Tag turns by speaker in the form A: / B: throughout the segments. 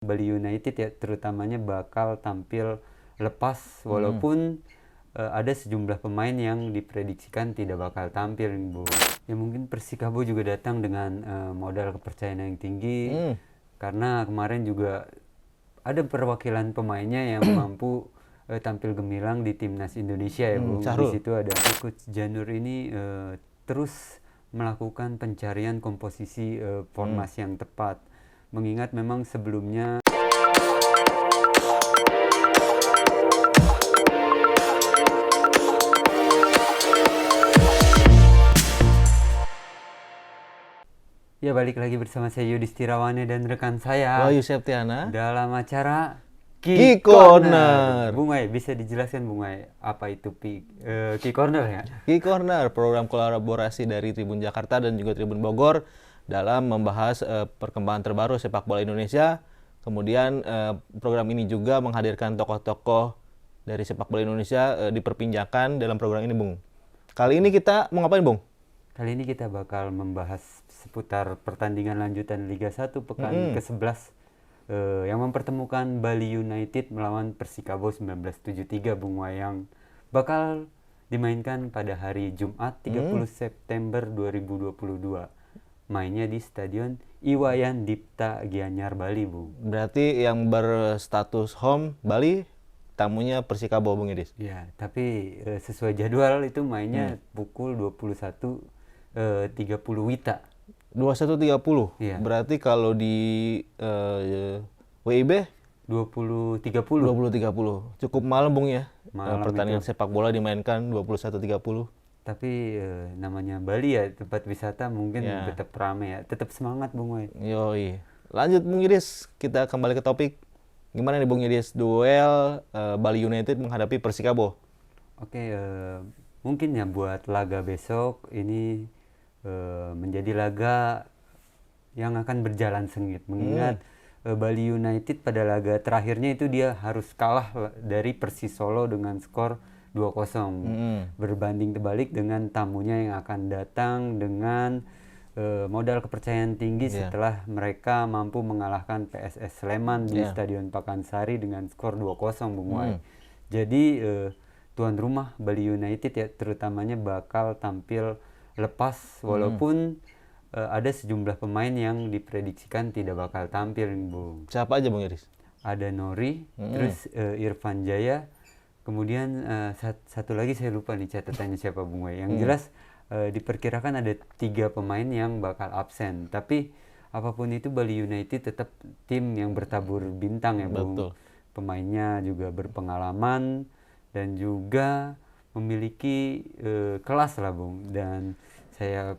A: Bali United ya terutamanya bakal tampil lepas walaupun ada sejumlah pemain yang diprediksikan tidak bakal tampil, Bu. Ya mungkin Persikabo juga datang dengan modal kepercayaan yang tinggi karena kemarin juga ada perwakilan pemainnya yang mampu tampil gemilang di timnas Indonesia ya, Bu. Di situ ada Coach Janur ini terus melakukan pencarian komposisi formasi yang tepat. Mengingat memang sebelumnya ya balik lagi bersama saya Yudhistira Wane dan rekan saya
B: Wahyu Septiana
A: dalam acara
B: Key Corner.
A: Bung Wai, bisa dijelaskan Bung Wai apa itu Key Corner ya?
B: Key Corner, program kolaborasi dari Tribun Jakarta dan juga Tribun Bogor dalam membahas perkembangan terbaru sepak bola Indonesia. Kemudian program ini juga menghadirkan tokoh-tokoh dari sepak bola Indonesia diperpinjakan dalam program ini, Bung. Kali ini kita mau ngapain, Bung?
A: Kali ini kita bakal membahas seputar pertandingan lanjutan Liga 1 pekan ke-11 yang mempertemukan Bali United melawan Persikabo 1973, Bung Wai, yang bakal dimainkan pada hari Jumat 30 September 2022. Mainnya di Stadion Iwayan Dipta Gianyar, Bali, Bung.
B: Berarti yang berstatus home Bali, tamunya Persikabo, Bung Idis.
A: Ya, tapi sesuai jadwal itu mainnya pukul 21.30 WITA.
B: 21.30.
A: Iya.
B: Berarti kalau di WIB
A: 20.30.
B: 20.30. Cukup malam, Bung ya.
A: Malam
B: Pertandingan
A: itu.
B: sepak bola dimainkan 21.30.
A: Tapi namanya Bali ya, tempat wisata mungkin
B: Ya.
A: tetap ramai ya. Tetap semangat, Bung Wai.
B: Yoi. Lanjut, Bung Yudis. Kita kembali ke topik. Gimana nih, Bung Yudis? Duel Bali United menghadapi Persikabo.
A: Oke, mungkin ya buat laga besok ini menjadi laga yang akan berjalan sengit. Mengingat Bali United pada laga terakhirnya itu dia harus kalah dari Persis Solo dengan skor 2-0. Berbanding terbalik dengan tamunya yang akan datang dengan modal kepercayaan tinggi setelah mereka mampu mengalahkan PSS Sleman di Stadion Pakansari dengan skor 2-0, Bung Wai. Jadi tuan rumah Bali United ya terutamanya bakal tampil lepas walaupun ada sejumlah pemain yang diprediksikan tidak bakal tampil, Bung.
B: Siapa aja, Bung Yudis?
A: Ada Nori, terus Irfan Jaya, kemudian satu lagi saya lupa nih catatannya siapa, Bung Wai. Yang jelas diperkirakan ada 3 pemain yang bakal absen. Tapi apapun itu Bali United tetap tim yang bertabur bintang ya, Bung.
B: Betul.
A: Pemainnya juga berpengalaman dan juga memiliki kelas lah, Bung. Dan saya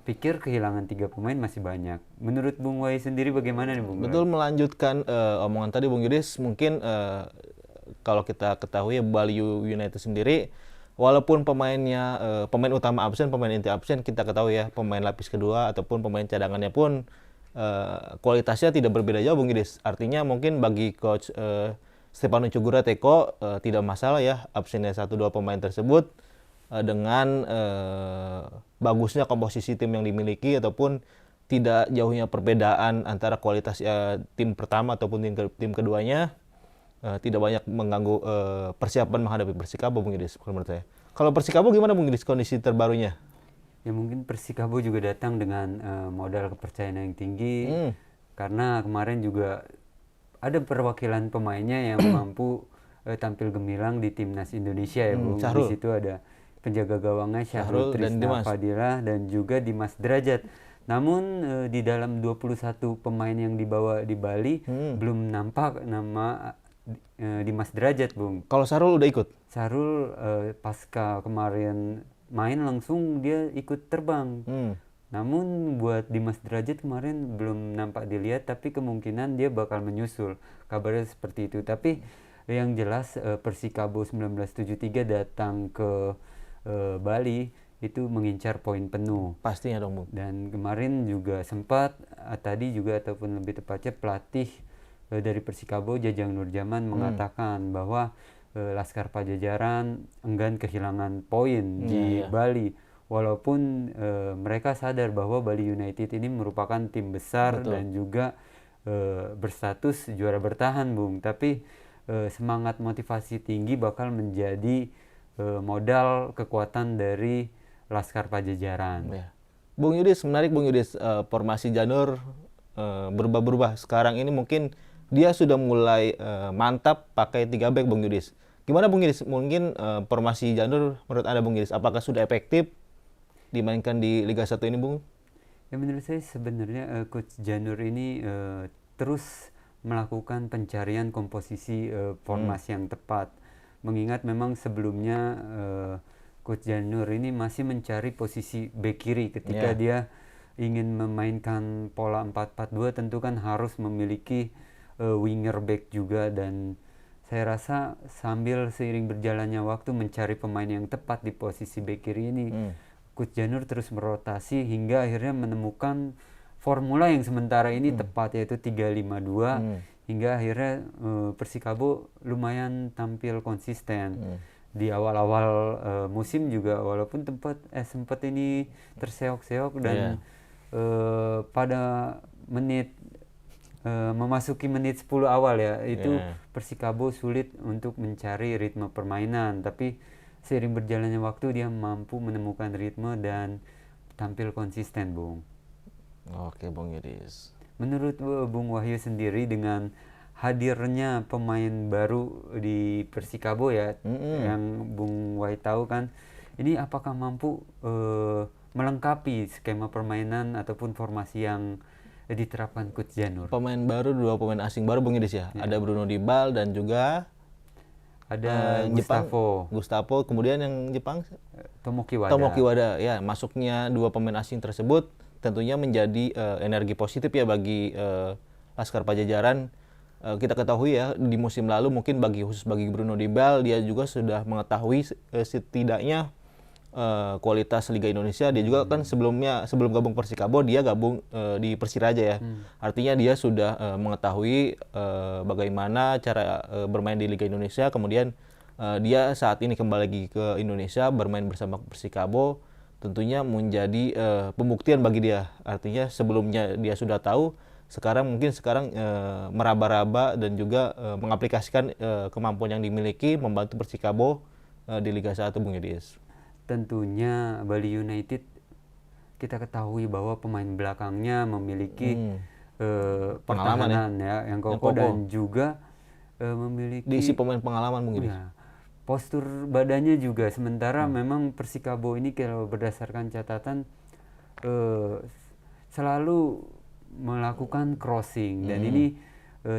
A: pikir kehilangan 3 pemain masih banyak. Menurut Bung Wai sendiri bagaimana nih, Bung?
B: Betul, melanjutkan omongan tadi, Bung Yudis. Mungkin kalau kita ketahui Bali United sendiri, walaupun pemainnya pemain utama absen, pemain inti absen, kita ketahui ya pemain lapis kedua ataupun pemain cadangannya pun kualitasnya tidak berbeda jauh, Bung Yudis. Artinya mungkin bagi coach Stefano Cugura Teko tidak masalah ya absennya 1-2 pemain tersebut dengan bagusnya komposisi tim yang dimiliki ataupun tidak jauhnya perbedaan antara kualitas tim pertama ataupun tim keduanya. Tidak banyak mengganggu persiapan menghadapi Persikabo, Bung Yudis, menurut saya. Kalau Persikabo gimana, Bung Yudis, kondisi terbarunya?
A: Ya mungkin Persikabo juga datang dengan modal kepercayaan yang tinggi karena kemarin juga ada perwakilan pemainnya yang mampu tampil gemilang di timnas Indonesia ya, Bung. Di situ ada penjaga gawangnya Syahrul Trisna Fadila dan juga Dimas Derajat. Namun di dalam 21 pemain yang dibawa di Bali belum nampak nama Dimas Derajat, Bung.
B: Kalau Syahrul udah ikut?
A: Syahrul pasca kemarin main langsung dia ikut terbang. Namun buat Dimas Derajat kemarin belum nampak dilihat, tapi kemungkinan dia bakal menyusul. Kabarnya seperti itu. Tapi yang jelas Persikabo 1973 datang ke Bali itu mengincar poin penuh.
B: Pastinya dong, Bung.
A: Dan kemarin juga sempat tadi juga ataupun lebih tepatnya pelatih dari Persikabo Jajang Nurjaman mengatakan bahwa Laskar Pajajaran enggan kehilangan poin di Bali walaupun mereka sadar bahwa Bali United ini merupakan tim besar dan juga berstatus juara bertahan, Bung. Tapi semangat motivasi tinggi bakal menjadi modal kekuatan dari Laskar Pajajaran.
B: Ya. Bung Yudis, menarik Bung Yudis, formasi Janur berubah-berubah. Sekarang ini mungkin dia sudah mulai mantap pakai 3 back Bung Yudis. Gimana Bung Yudis? Mungkin formasi Janur menurut Anda Bung Yudis, apakah sudah efektif dimainkan di Liga 1 ini Bung?
A: Ya, menurut saya sebenarnya Coach Janur ini terus melakukan pencarian komposisi formasi yang tepat. Mengingat memang sebelumnya Coach Janur ini masih mencari posisi bek kiri ketika dia ingin memainkan pola 4-4-2, tentu kan harus memiliki winger back juga, dan saya rasa sambil seiring berjalannya waktu mencari pemain yang tepat di posisi bek kiri ini, Coach Janur terus merotasi hingga akhirnya menemukan formula yang sementara ini tepat, yaitu 3-5-2, hingga akhirnya Persikabo lumayan tampil konsisten. Di awal-awal musim juga walaupun sempat ini terseok-seok dan pada menit memasuki menit 10 awal ya, itu Persikabo sulit untuk mencari ritme permainan, tapi seiring berjalannya waktu dia mampu menemukan ritme dan tampil konsisten, Bung.
B: Oke Bung Yudis.
A: Menurut Bung Wahyu sendiri, dengan hadirnya pemain baru di Persikabo ya, yang Bung Wahyu tahu kan, ini apakah mampu melengkapi skema permainan ataupun formasi yang diterapkan Coach Janur?
B: Pemain baru, 2 pemain asing baru Bung Yudis ya. Ada Bruno Dibal dan juga
A: ada
B: Gustavo, kemudian yang Jepang
A: Tomoki
B: Wada. Ya, masuknya 2 pemain asing tersebut tentunya menjadi energi positif ya bagi Laskar Pajajaran. Kita ketahui ya di musim lalu mungkin khusus bagi Bruno Dibal, dia juga sudah mengetahui setidaknya kualitas Liga Indonesia. Dia juga kan sebelum gabung Persikabo dia gabung di Persiraja ya. Artinya dia sudah mengetahui bagaimana cara bermain di Liga Indonesia. Kemudian dia saat ini kembali lagi ke Indonesia bermain bersama Persikabo, tentunya menjadi pembuktian bagi dia. Artinya sebelumnya dia sudah tahu, sekarang meraba-raba dan juga mengaplikasikan kemampuan yang dimiliki membantu Persikabo di Liga 1 Bung Yudis.
A: Tentunya Bali United kita ketahui bahwa pemain belakangnya memiliki pertahanan ya yang kokoh dan juga memiliki
B: diisi pemain pengalaman Bung Yudis.
A: Postur badannya juga, sementara memang Persikabo ini kalau berdasarkan catatan selalu melakukan crossing, dan ini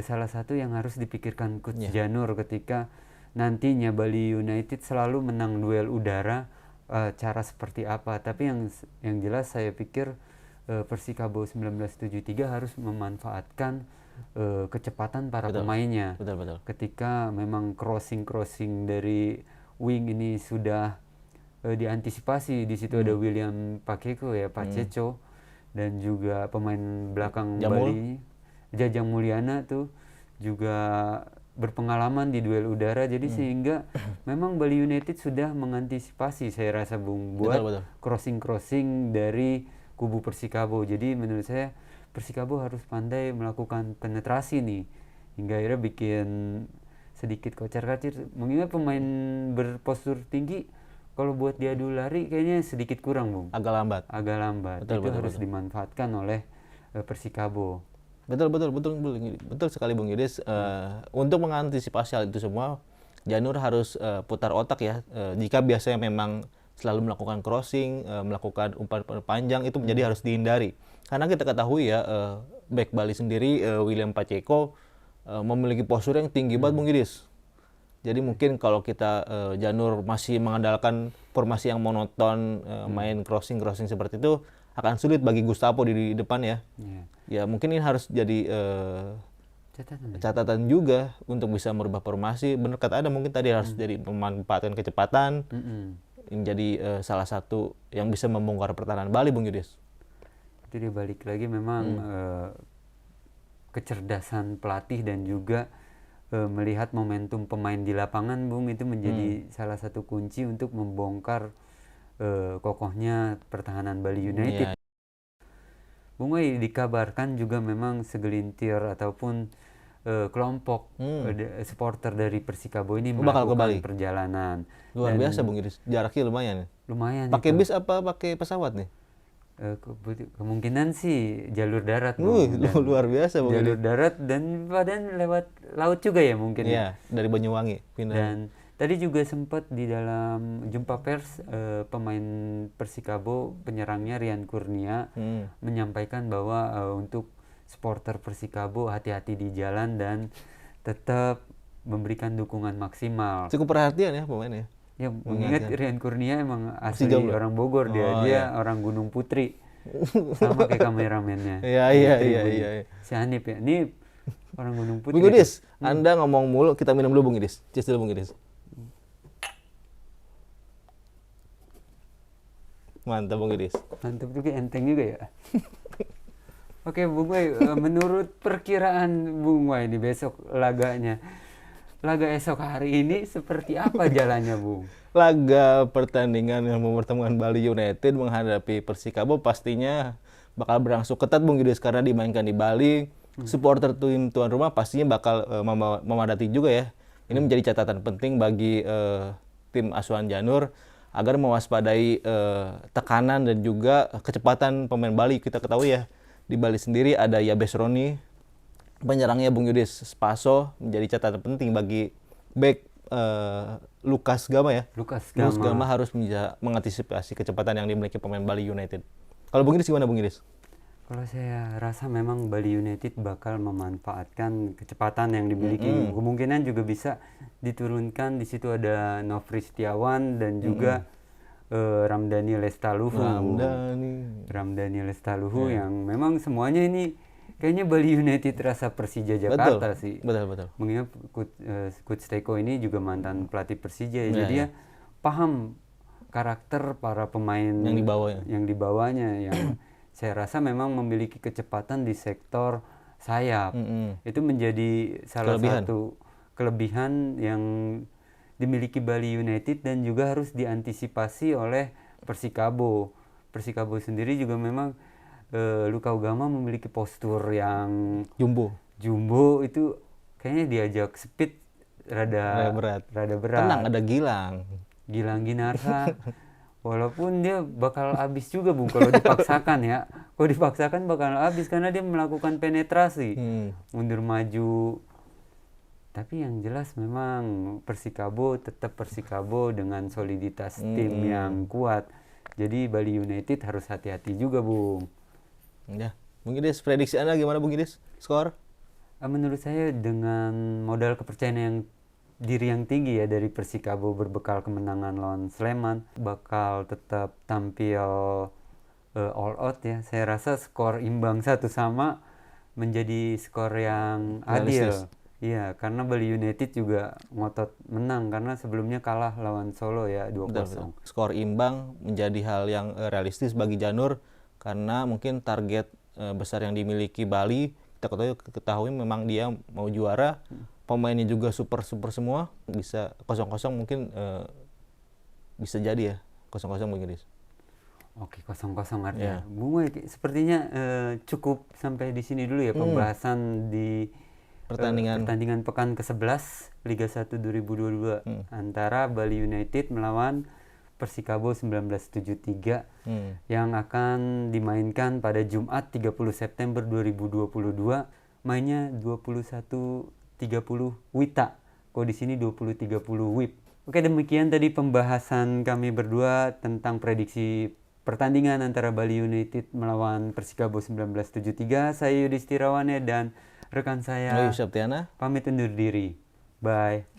A: salah satu yang harus dipikirkan Coach Janur ketika nantinya Bali United selalu menang duel udara, cara seperti apa. Tapi yang jelas saya pikir Persikabo 1973 harus memanfaatkan kecepatan para pemainnya.
B: Betul.
A: Ketika memang crossing dari wing ini sudah diantisipasi, di situ ada William Pakeko ya, Paceco, dan juga pemain belakang Bali Jajang Mulyana tuh juga berpengalaman di duel udara, jadi sehingga memang Bali United sudah mengantisipasi saya rasa Bung buat crossing dari kubu Persikabo. Jadi menurut saya Persikabo harus pandai melakukan penetrasi nih hingga akhirnya bikin sedikit kocar-kacir, mengingat pemain berpostur tinggi kalau buat diadu lari kayaknya sedikit kurang Bung, agak lambat. Itu harus dimanfaatkan oleh Persikabo.
B: Betul sekali Bung Yudis. Untuk mengantisipasi hal itu semua, Janur harus putar otak ya. Jika biasanya memang selalu melakukan crossing, melakukan umpan panjang, itu menjadi harus dihindari. Karena kita ketahui ya, back Bali sendiri, William Paceco, memiliki postur yang tinggi banget Bung Yudis. Jadi mungkin kalau kita Janur masih mengandalkan formasi yang monoton, main crossing seperti itu, akan sulit bagi Gustavo di depan ya. Ya mungkin ini harus jadi catatan juga untuk bisa merubah formasi. Benar kata Anda, mungkin tadi harus jadi memanfaatkan kecepatan. Ini jadi salah satu yang bisa membongkar pertahanan Bali Bung Yudis.
A: Itu dia balik lagi memang kecerdasan pelatih dan juga melihat momentum pemain di lapangan Bung, itu menjadi salah satu kunci untuk membongkar kokohnya pertahanan Bali United. Bung Wei, dikabarkan juga memang segelintir ataupun kelompok supporter dari Persikabo ini
B: bakal ke Bali?
A: melakukan perjalanan.
B: Luar
A: Dan
B: biasa Bung Idris, jaraknya lumayan.
A: lumayan
B: Pakai
A: itu.
B: bis apa pakai pesawat nih?
A: Kemungkinan sih jalur darat, Bung. Dan
B: Luar biasa Bung
A: jalur
B: Idris.
A: darat dan badan lewat laut juga ya mungkin ya.
B: Iya, dari Banyuwangi pindah.
A: Dan tadi juga sempat di dalam jumpa pers pemain Persikabo, penyerangnya Rian Kurnia menyampaikan bahwa untuk supporter Persikabo hati-hati di jalan dan tetap memberikan dukungan maksimal.
B: Cukup perhatian ya pemainnya.
A: Ya, mengingat Rian Kurnia emang asli
B: Jomblo?
A: orang Bogor, dia
B: Oh,
A: dia orang Gunung Putri. Sama kayak kameramennya.
B: Iya.
A: Si Hanif ya. Ini orang Gunung Putri.
B: Bung Idris, Anda ngomong mulu, kita minum dulu Bung Idris. Cheers dulu Bung Idris. Mantap Bung Idris.
A: Mantap juga, enteng juga ya. Oke Bung Wei, menurut perkiraan Bung Wei di besok laganya, laga esok hari ini seperti apa jalannya Bung?
B: Laga pertandingan yang mempertemukan Bali United menghadapi Persikabo pastinya bakal berlangsung ketat Bung Idris karena dimainkan di Bali. Supporter tim tuan rumah pastinya bakal memadati juga ya. Ini menjadi catatan penting bagi tim asuhan Janur agar mewaspadai tekanan dan juga kecepatan pemain Bali. Kita ketahui ya, di Bali sendiri ada Yabes Roni, penyerangnya Bung Yudis Spaso, menjadi catatan penting bagi back Lukas Gama ya.
A: Lukas
B: Gama harus mengantisipasi kecepatan yang dimiliki pemain Bali United. Kalau Bung Yudis gimana Bung Yudis?
A: Kalau saya rasa memang Bali United bakal memanfaatkan kecepatan yang dimiliki. Kemungkinan juga bisa diturunkan. Di situ ada Nofri Setiawan dan juga Ramdhani Lestaluhu. Ramdhani Lestaluhu yang memang semuanya ini kayaknya Bali United rasa Persija Jakarta sih.
B: Betul.
A: Mengingat Coach Teko ini juga mantan pelatih Persija, jadi dia paham karakter para pemain yang dibawanya yang saya rasa memang memiliki kecepatan di sektor sayap. Itu menjadi salah satu kelebihan yang dimiliki Bali United dan juga harus diantisipasi oleh Persikabo. Persikabo sendiri juga memang Luka Ugama memiliki postur yang jumbo itu kayaknya diajak speed rada berat.
B: Tenang, ada
A: Gilang Ginarsa. Walaupun dia bakal habis juga Bung kalau dipaksakan ya. Kalau dipaksakan bakal habis karena dia melakukan penetrasi. Mundur maju. Tapi yang jelas memang Persikabo tetap Persikabo dengan soliditas tim yang kuat. Jadi Bali United harus hati-hati juga Bung.
B: Ya, Bung Idris, prediksi Anda gimana Bung Idris? Skor?
A: Menurut saya dengan modal kepercayaan diri yang tinggi ya dari Persikabo berbekal kemenangan lawan Sleman bakal tetap tampil all out ya. Saya rasa skor imbang 1-1 menjadi skor yang adil. Iya, karena Bali United juga ngotot menang karena sebelumnya kalah lawan Solo ya 2-0.
B: Skor imbang menjadi hal yang realistis bagi Janur karena mungkin target besar yang dimiliki Bali kita ketahui memang dia mau juara. Pemainnya juga super semua, bisa 0-0 mungkin bisa jadi ya 0-0 mungkin.
A: Oke, 0-0 artinya. Bung Wei, sepertinya cukup sampai di sini dulu ya pembahasan di pertandingan pekan ke-11 Liga 1 2022 antara Bali United melawan Persikabo 1973 yang akan dimainkan pada Jumat 30 September 2022. Mainnya 21:30 WITA. Kok di sini 20:30 WIB. Oke, demikian tadi pembahasan kami berdua tentang prediksi pertandingan antara Bali United melawan Persikabo 1973. Saya Yudhistira Wane dan rekan saya
B: Septiana
A: pamit undur diri. Bye.